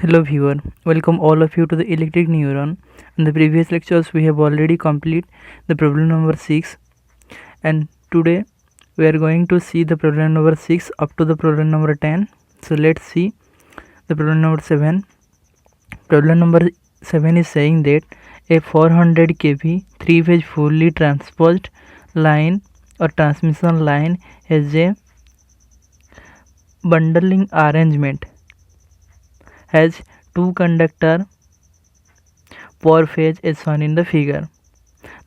Hello viewer, welcome all of you to the electric neuron. In the previous lectures we have already completed the problem number 6 and today we are going to see the problem number 6 up to the problem number 10. So let's see the problem number 7. Problem number 7 is saying that a 400 kV 3-phase fully transposed line or transmission line has a bundling arrangement, has two conductor per phase as shown in the figure.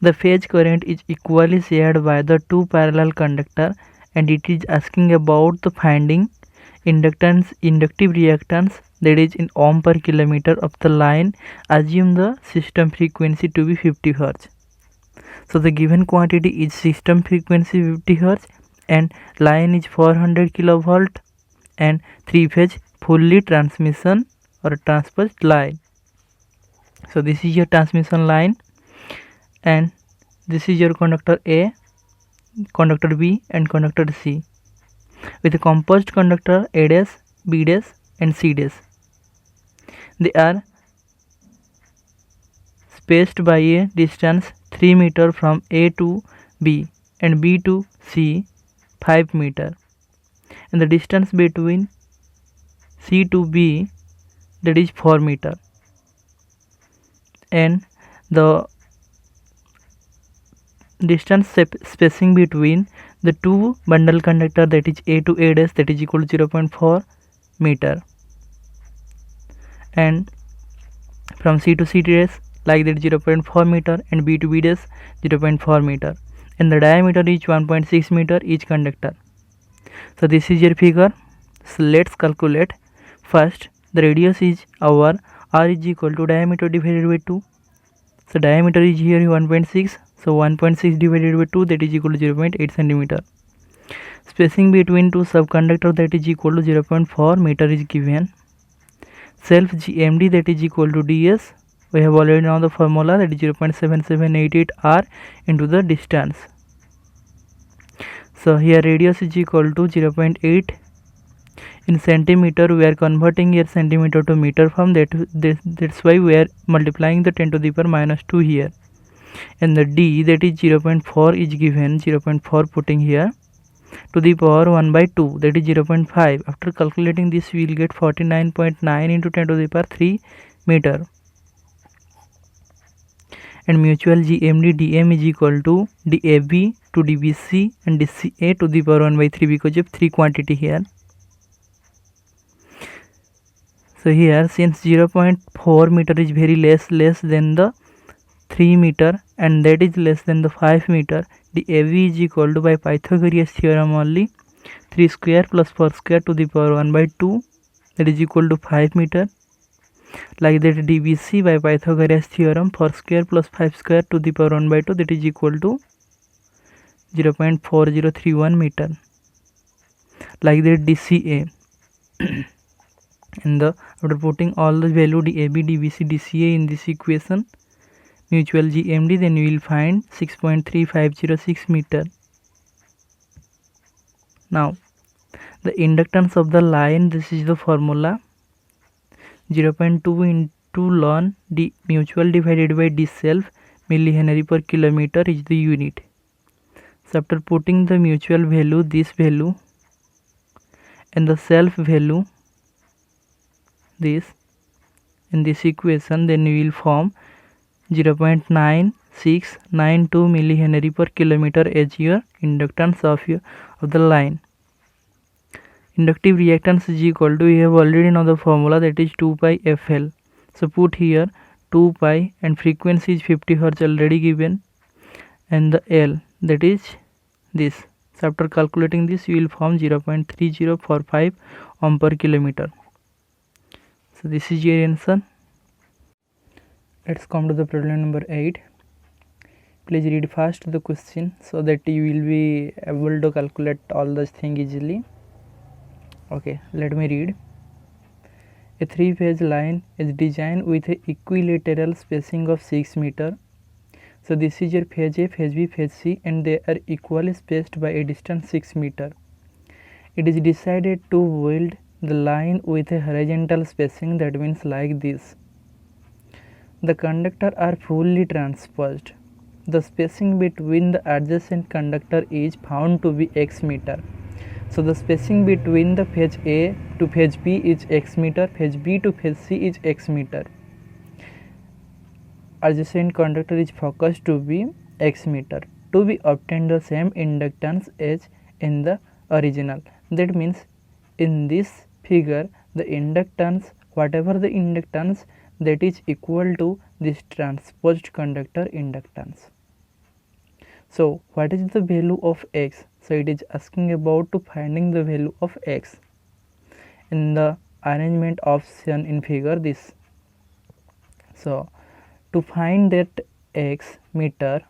The phase current is equally shared by the two parallel conductor and it is asking about the finding inductive reactance, that is in ohm per kilometer of the line. Assume the system frequency to be 50 Hz. So the given quantity is system frequency 50 Hz and line is 400 kilovolt and 3-phase fully transmission or transposed line. So this is your transmission line and this is your conductor A, conductor B and conductor C with a composed conductor A dash, B dash and C dash. They are spaced by a distance 3 meter from A to B and B to C 5 meter, and the distance between C to B, that is 4 meter, and the distance spacing between the two bundle conductor, that is A to A dash, that is equal to 0.4 meter, and from C to C dash like that 0.4 meter and B to B dash 0.4 meter, and the diameter is 1.6 meter each conductor. So this is your figure. So let's calculate. First the radius is our r is equal to diameter divided by 2. So diameter is here 1.6, so 1.6 divided by 2, that is equal to 0.8 centimeter. Spacing between two subconductor, that is equal to 0.4 meter is given. Self GMD, that is equal to ds, we have already known the formula, that is 0.7788 r into the distance. So here radius is equal to 0.8 in centimeter. We are converting here centimeter to meter form, that's why we are multiplying the 10 to the power minus 2 here, and the d, that is 0.4 is given, 0.4 putting here, to the power 1 by 2, that is 0.5. After calculating this we will get 49.9 into 10 to the power 3 meter, and mutual GMD DM is equal to DAB to DBC and DCA to the power 1 by 3 because of 3 quantity here. So here since 0.4 meter is very less than the 3 meter and that is less than the 5 meter, the AV is equal to, by Pythagoras theorem only, 3 square plus 4 square to the power 1 by 2, that is equal to 5 meter. Like that DBC by Pythagoras theorem, 4 square plus 5 square to the power 1 by 2, that is equal to 0.4031 meter. Like that DCA and after putting all the value DAB, DBC, DCA in this equation, mutual GMD, then we will find 6.3506 meter. Now the inductance of the line, this is the formula, 0.2 into ln d mutual divided by d self, millihenry per kilometer is the unit. So after putting the mutual value, this value, and the self value, this in this equation, then we will form 0.9692 millihenry per kilometer as your inductance of the line. Inductive reactance is equal to, we have already know the formula, that is 2 pi FL. So put here 2 pi and frequency is 50 Hz already given, and the L, that is this. So after calculating this you will form 0.3045 ohm per kilometer. So this is your answer. Let's come to the problem number 8. Please read fast the question so that you will be able to calculate all those things easily. Okay, let me read. A 3-phase line is designed with an equilateral spacing of 6 meter. So this is your phase A, phase B, phase C, and they are equally spaced by a distance 6 meter. It is decided to weld the line with a horizontal spacing, that means like this. The conductor are fully transposed. The spacing between the adjacent conductor is found to be x meter. So the spacing between the phase A to phase B is x meter, phase B to phase C is x meter. Adjacent conductor is focused to be x meter. To be obtained the same inductance as in the original. That means in this figure the inductance, whatever the inductance, that is equal to this transposed conductor inductance. So what is the value of x? So it is asking about to finding the value of x in the arrangement of shown in figure this. So to find that x meter,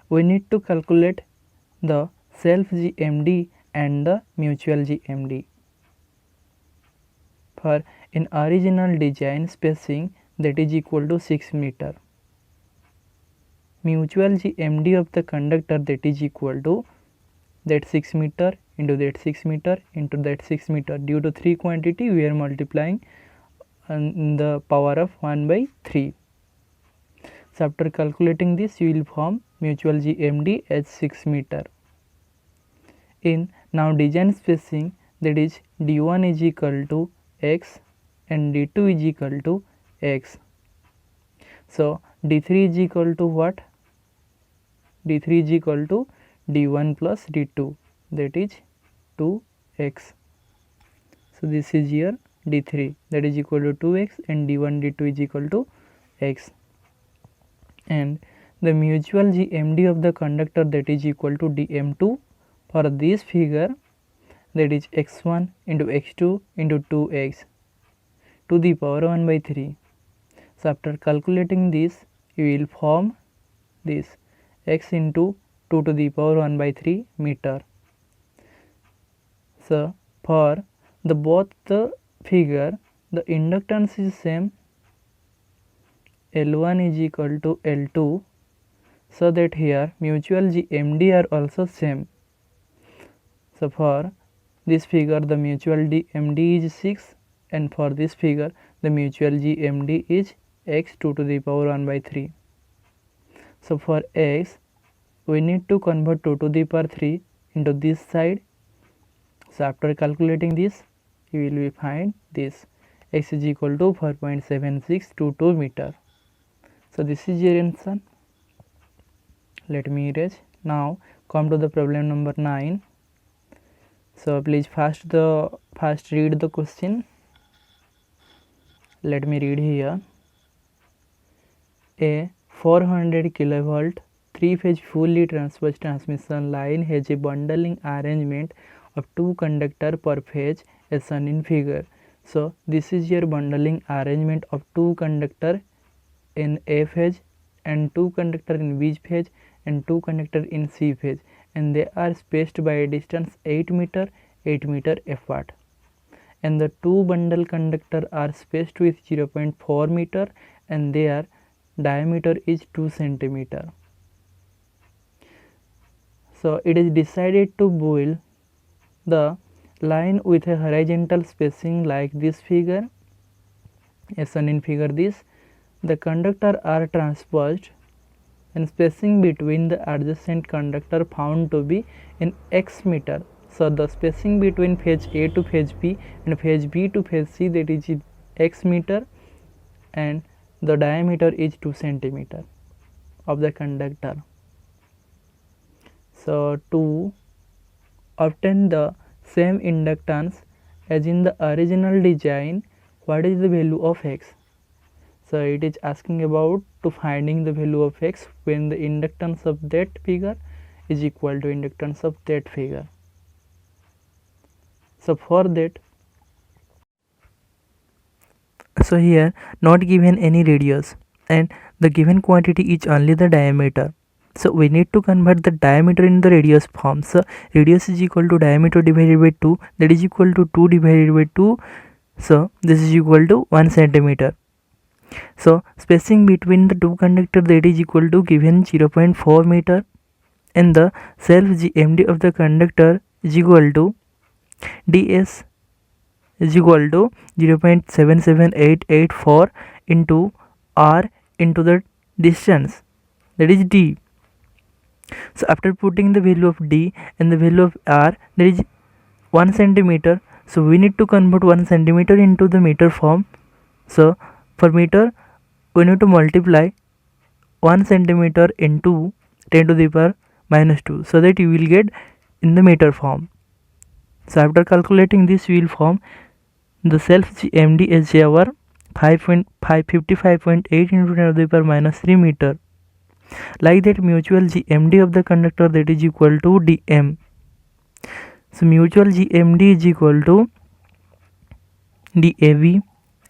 we need to calculate the self GMD and the mutual GMD. For in original design spacing, that is equal to 6 meter. Mutual GMD of the conductor, that is equal to that 6 meter into that 6 meter into that 6 meter. Due to 3 quantity, we are multiplying in the power of 1 by 3. So after calculating this, you will form mutual GMD as 6 meter. In now design spacing, that is D1 is equal to x and D2 is equal to x. So D3 is equal to what? D3 is equal to D1 plus D2, that is 2x. So this is here D3, that is equal to 2x, and D1 D2 is equal to x. And the mutual GMD of the conductor, that is equal to dm2. For this figure, that is x1 into x2 into 2x to the power 1 by 3. So after calculating this, you will form this x into 2 to the power 1 by 3 meter. So for the both the figure, the inductance is same, L1 is equal to L2, so that here mutual GMD are also same. So for this figure, the mutual GMD is 6, and for this figure the mutual GMD is x2 to the power 1 by 3. So for x, we need to convert 2 to the power 3 into this side. So after calculating this, you will be find this x is equal to 4.7622 meter. So this is your answer. Let me erase. Now come to the problem number 9. So please first read the question. Let me read here. A 400 kilovolt 3-phase fully transposed transmission line has a bundling arrangement of 2 conductor per phase as shown in figure. So this is your bundling arrangement of 2 conductor in A phase and 2 conductor in B phase and 2 conductor in C phase, and they are spaced by a distance 8 meter apart, and the 2 bundle conductor are spaced with 0.4 meter and their diameter is 2 centimeter. So it is decided to build the line with a horizontal spacing like this figure as shown in figure this. The conductor are transposed and spacing between the adjacent conductor found to be in x meter. So the spacing between phase A to phase B and phase B to phase C, that is x meter, and the diameter is 2 centimeter of the conductor. So to obtain the same inductance as in the original design, what is the value of x? So it is asking about to finding the value of x when the inductance of that figure is equal to inductance of that figure. So for that, so here not given any radius and the given quantity is only the diameter. So we need to convert the diameter in the radius form. So radius is equal to diameter divided by 2, that is equal to 2 divided by 2. So this is equal to 1 centimeter. So spacing between the 2 conductor, that is equal to given 0.4 meter, and the self GMD of the conductor is equal to ds is equal to 0.77884 into r into the distance, that is d. So after putting the value of d and the value of r, there is 1 centimeter. So we need to convert 1 centimeter into the meter form. So for meter, we need to multiply 1 centimeter into 10 to the power minus 2, so that you will get in the meter form. So after calculating this, we will form the self GMD as our 55.8 into 10 to the power minus 3 meter. Like that, mutual GMD of the conductor, that is equal to dm. So mutual GMD is equal to DAV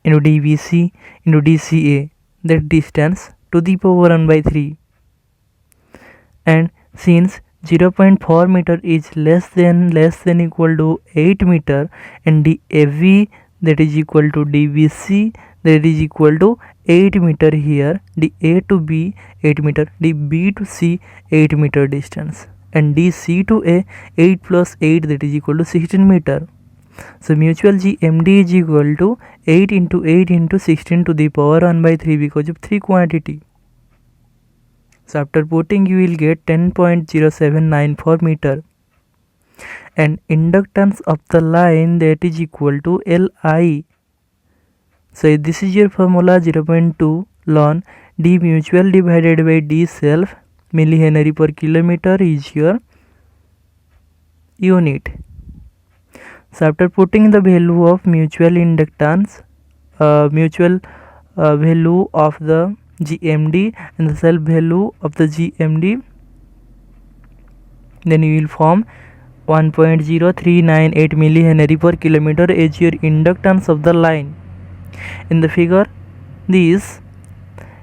into DVC into DCA, that distance, to the power 1 by 3. And since 0.4 meter is less than equal to 8 meter, and DAV, that is equal to DVC, that is equal to 8 meter here, DA to B 8 meter, DB to C 8 meter distance, and DC to A 8 plus 8, that is equal to 16 meter. So mutual GMD is equal to 8 into 8 into 16 to the power 1 by 3 because of 3 quantity. So after putting, you will get 10.0794 meter. And inductance of the line, that is equal to Li. So this is your formula, 0.2 ln d mutual divided by d self millihenry per kilometer is your unit. So after putting the value of mutual inductance, value of the GMD and the self value of the GMD, then you will form 1.0398 millihenry per kilometer as your inductance of the line. In the figure, this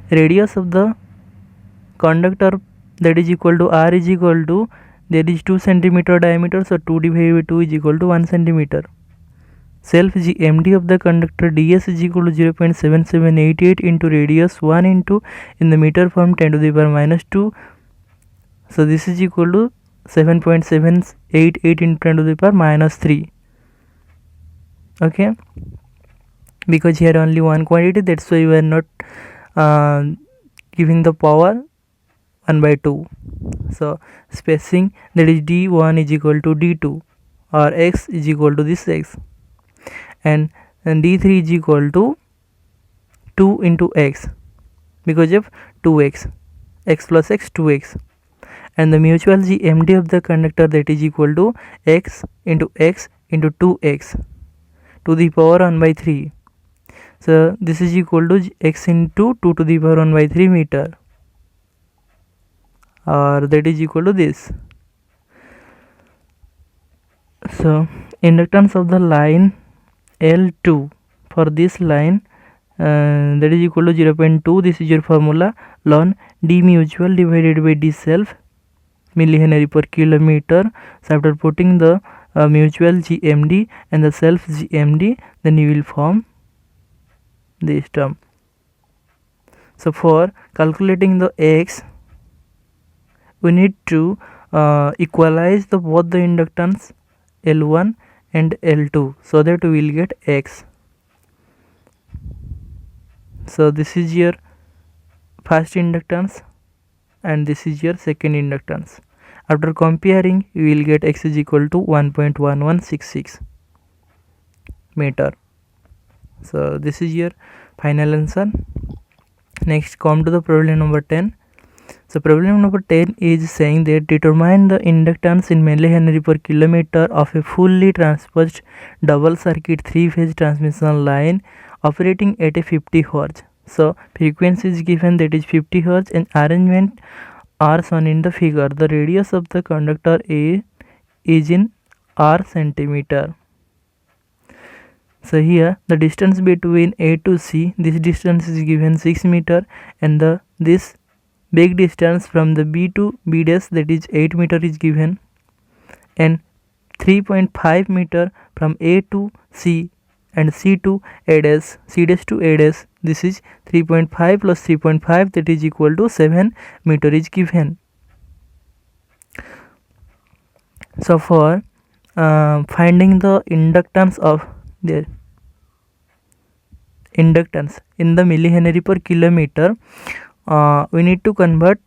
radius of the conductor, that is equal to r, is equal to, there is 2 centimeter diameter, so 2 divided by 2 is equal to 1 centimeter. Self GMD of the conductor ds is equal to 0.7788 into radius 1 into, in the meter form, 10 to the power minus 2. So this is equal to 7.788 into 10 to the power minus 3. Okay, because here only one quantity, that's why we are not giving the power 1 by 2. So spacing, that is d1 is equal to d2, or x is equal to this x, and d3 is equal to 2 into x because of 2x, x plus x, 2x. And the mutual GMD of the conductor, that is equal to x into 2x to the power 1 by 3. So this is equal to x into 2 to the power 1 by 3 meter, or that is equal to this. So inductance of the line L2 for this line, that is equal to 0.2. This is your formula, ln d mutual divided by d self millihenry per kilometer. So after putting the mutual GMD and the self GMD, then you will form this term. So for calculating the x, we need to equalize the both the inductance L1 and L2, so that we will get x. So this is your first inductance and this is your second inductance. After comparing, you will get x is equal to 1.1166 meter. So this is your final answer. Next, come to the problem number 10. So problem number 10 is saying that determine the inductance in millihenry per kilometer of a fully transposed double circuit 3-phase transmission line operating at a 50 Hz. So frequency is given, that is 50 Hz, and arrangement are shown in the figure. The radius of the conductor A is in r centimeter. So here the distance between A to C, this distance is given 6 meter, and this big distance from the B to B dash, that is 8 meter, is given, and 3.5 meter from A to C and C to A dash, C dash to A dash, this is 3.5 plus 3.5, that is equal to 7 meter is given. So for finding the inductance of there inductance in the millihenry per kilometer. We need to convert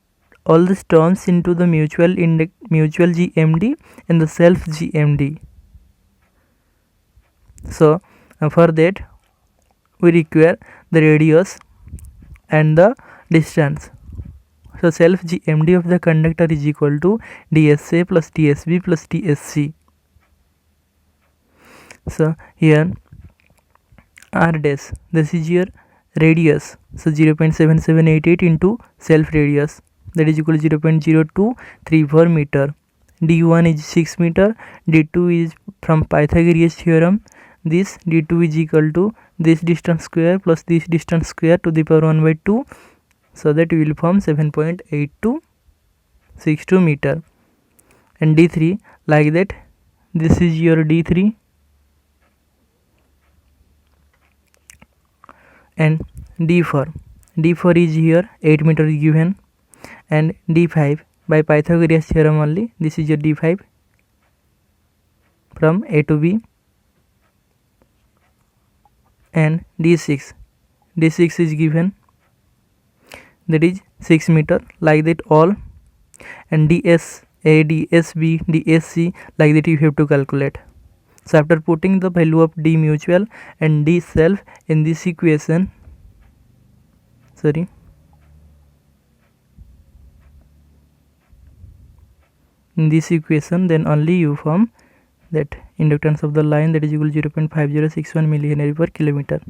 all these terms into the mutual GMD and the self GMD. So for that we require the radius and the distance. So self GMD of the conductor is equal to dSA plus dSB plus dSc. So here r dash, this is your radius, so 0.7788 into self radius, that is equal to 0.0234 meter. d1 is 6 meter, d2 is from Pythagorean theorem, this d2 is equal to this distance square plus this distance square to the power 1 by 2, so that will form 7.8262 meter. And d3 like that, this is your d3 and d4 is here 8 meter is given, and d5 by Pythagorean theorem only, this is your d5 from A to B, and d6 is given, that is 6 meter, like that all, and dSA, dSB, dSc, like that you have to calculate. So after putting the value of d mutual and d self in this equation, then only you form that inductance of the line, that is equal to 0.5061 millihenry per kilometer.